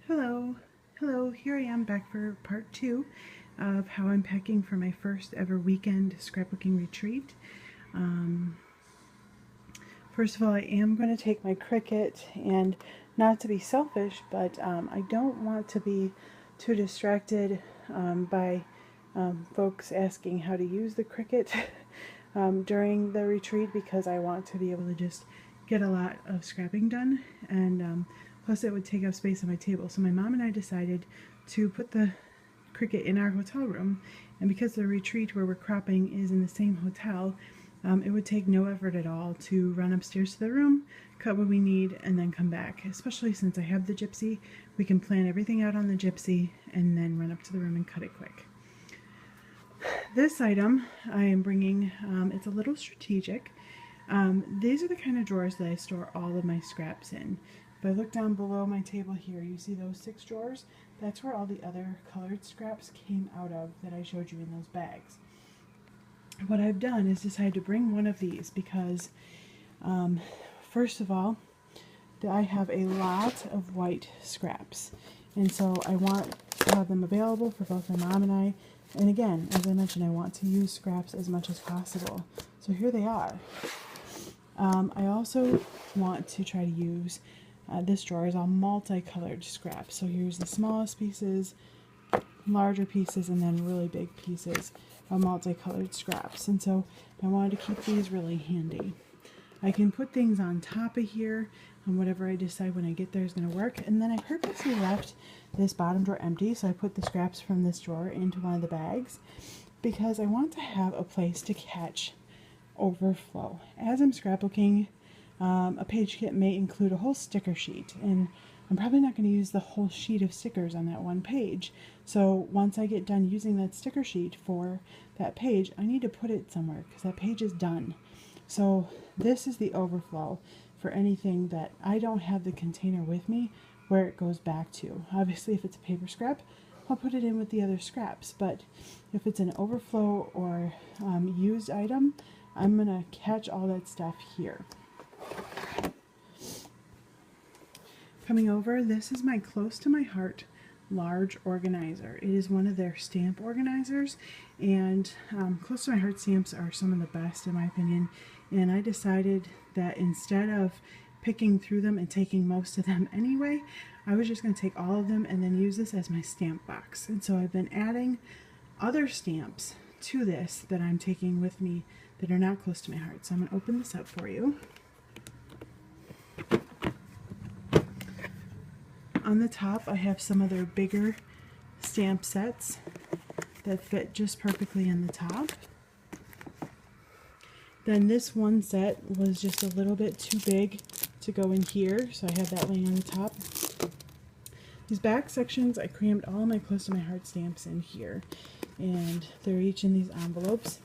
Hello, here I am back for part 2 of how I'm packing for my first ever weekend scrapbooking retreat. First of all, I am going to take my Cricut, and not to be selfish, but I don't want to be too distracted by folks asking how to use the Cricut during the retreat, because I want to be able to just get a lot of scrapping done, and plus it would take up space on my table. So my mom and I decided to put the Cricut in our hotel room, and because the retreat where we're cropping is in the same hotel, it would take no effort at all to run upstairs to the room, cut what we need, and then come back. Especially since I have the Gypsy, we can plan everything out on the Gypsy and then run up to the room and cut it quick. This item I am bringing, it's a little strategic. These are the kind of drawers that I store all of my scraps in. If I look down below my table here, you see those 6 drawers? That's where all the other colored scraps came out of that I showed you in those bags. What I've done is decided to bring one of these because, first of all, I have a lot of white scraps, and so I want to have them available for both my mom and I. And again, as I mentioned, I want to use scraps as much as possible. So here they are. I also want to try to use, this drawer is all multicolored scraps. So here's the smallest pieces, larger pieces, and then really big pieces of multicolored scraps. And so I wanted to keep these really handy. I can put things on top of here, and whatever I decide when I get there is going to work. And then I purposely left this bottom drawer empty, so I put the scraps from this drawer into one of the bags because I want to have a place to catch overflow. As I'm scrapbooking, a page kit may include a whole sticker sheet, and I'm probably not going to use the whole sheet of stickers on that one page. So once I get done using that sticker sheet for that page, I need to put it somewhere because that page is done. So this is the overflow for anything that I don't have the container with me where it goes back to. Obviously, if it's a paper scrap, I'll put it in with the other scraps, but if it's an overflow or used item, I'm going to catch all that stuff here. Coming over, this is my close to my heart large organizer. It is one of their stamp organizers, and close to my heart stamps are some of the best in my opinion, and I decided that instead of picking through them and taking most of them anyway, I was just going to take all of them and then use this as my stamp box. And so I've been adding other stamps to this that I'm taking with me that are not close to my heart. So I'm going to open this up for you. On the top, I have some of their bigger stamp sets that fit just perfectly in the top. Then this one set was just a little bit too big to go in here, so I have that laying on the top. These back sections, I crammed all my close to my heart stamps in here, and they're each in these envelopes.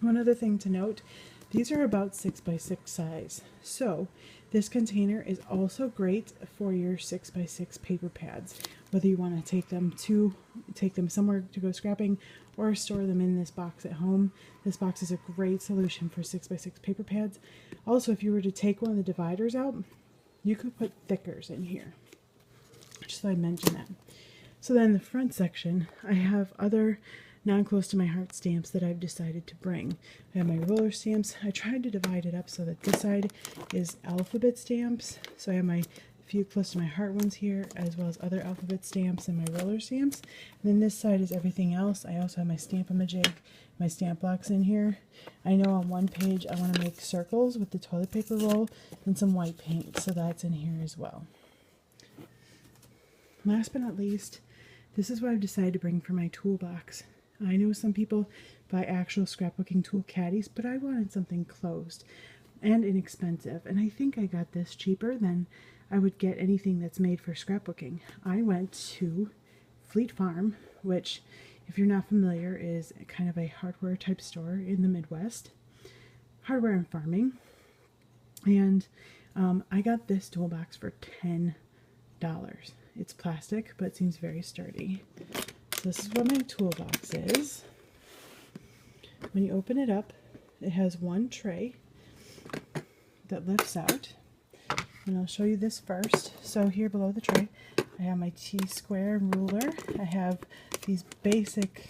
One other thing to note, these are about 6 by 6 size. So this container is also great for your 6 by 6 paper pads, whether you want to take them somewhere to go scrapping or store them in this box at home. This box is a great solution for 6 by 6 paper pads. Also, if you were to take one of the dividers out, you could put thickers in here. Just thought I'd mention that. So then the front section, I have other non-close to my heart stamps that I've decided to bring. I have my roller stamps. I tried to divide it up so that this side is alphabet stamps. So I have my few close to my heart ones here, as well as other alphabet stamps and my roller stamps. And then this side is everything else. I also have my Stamp-A-Majig, my stamp blocks in here. I know on one page I want to make circles with the toilet paper roll and some white paint, so that's in here as well. Last but not least, this is what I've decided to bring for my toolbox. I know some people buy actual scrapbooking tool caddies, but I wanted something closed and inexpensive, and I think I got this cheaper than I would get anything that's made for scrapbooking. I went to Fleet Farm, which, if you're not familiar, is kind of a hardware type store in the Midwest. Hardware and farming. And I got this toolbox for $10. It's plastic, but it seems very sturdy. So this is what my toolbox is. When you open it up, it has one tray that lifts out. And I'll show you this first. So here below the tray, I have my T-square ruler. I have these basic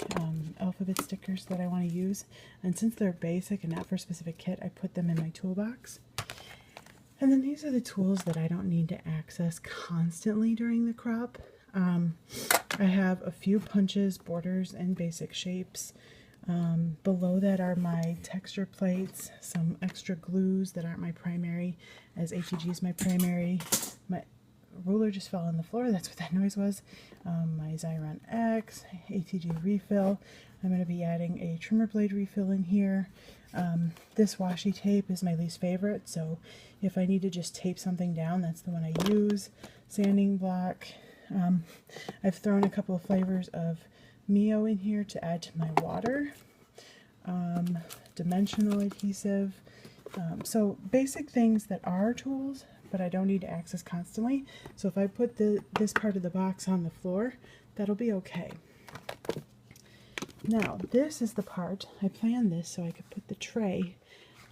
alphabet stickers that I want to use, and since they're basic and not for a specific kit, I put them in my toolbox. And then these are the tools that I don't need to access constantly during the crop. I have a few punches, borders, and basic shapes. Below that are my texture plates, some extra glues that aren't my primary, as ATG is my primary. My ruler just fell on the floor, that's what that noise was. My Xyron X, ATG refill. I'm going to be adding a trimmer blade refill in here. This washi tape is my least favorite, so if I need to just tape something down, that's the one I use. Sanding block. I've thrown a couple of flavors of Mio in here to add to my water. Dimensional adhesive. So basic things that are tools, but I don't need to access constantly. So if I put this part of the box on the floor, that'll be okay. Now, this is the part, I planned this so I could put the tray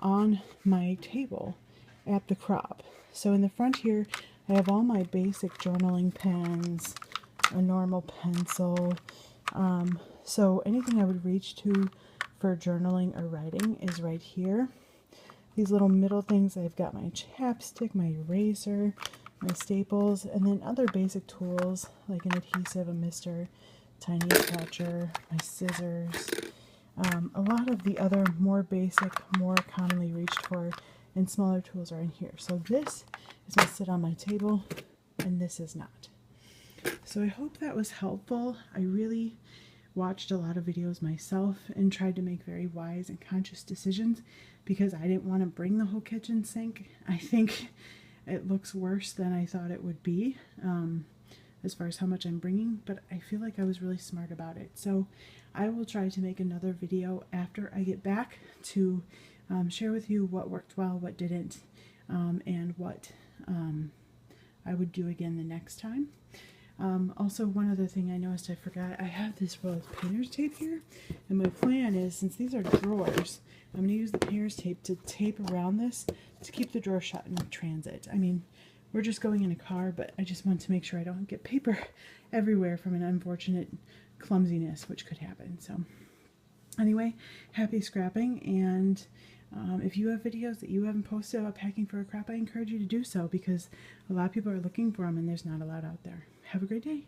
on my table at the crop. So in the front here, I have all my basic journaling pens, a normal pencil. So anything I would reach to for journaling or writing is right here. These little middle things, I've got my chapstick, my eraser, my staples, and then other basic tools like an adhesive, a mister, tiny attacher, my scissors. A lot of the other more basic, more commonly reached for and smaller tools are in here. So this is going to sit on my table, and this is not. So I hope that was helpful. I really watched a lot of videos myself and tried to make very wise and conscious decisions because I didn't want to bring the whole kitchen sink. I think it looks worse than I thought it would be as far as how much I'm bringing, but I feel like I was really smart about it. So I will try to make another video after I get back to share with you what worked well, what didn't, and what I would do again the next time. Also, one other thing I noticed I forgot, I have this roll of painter's tape here, and my plan is, since these are drawers, I'm going to use the painter's tape to tape around this to keep the drawer shut in transit. I mean, we're just going in a car, but I just want to make sure I don't get paper everywhere from an unfortunate clumsiness, which could happen. So anyway, happy scrapping, and if you have videos that you haven't posted about packing for a crop, I encourage you to do so because a lot of people are looking for them and there's not a lot out there. Have a great day.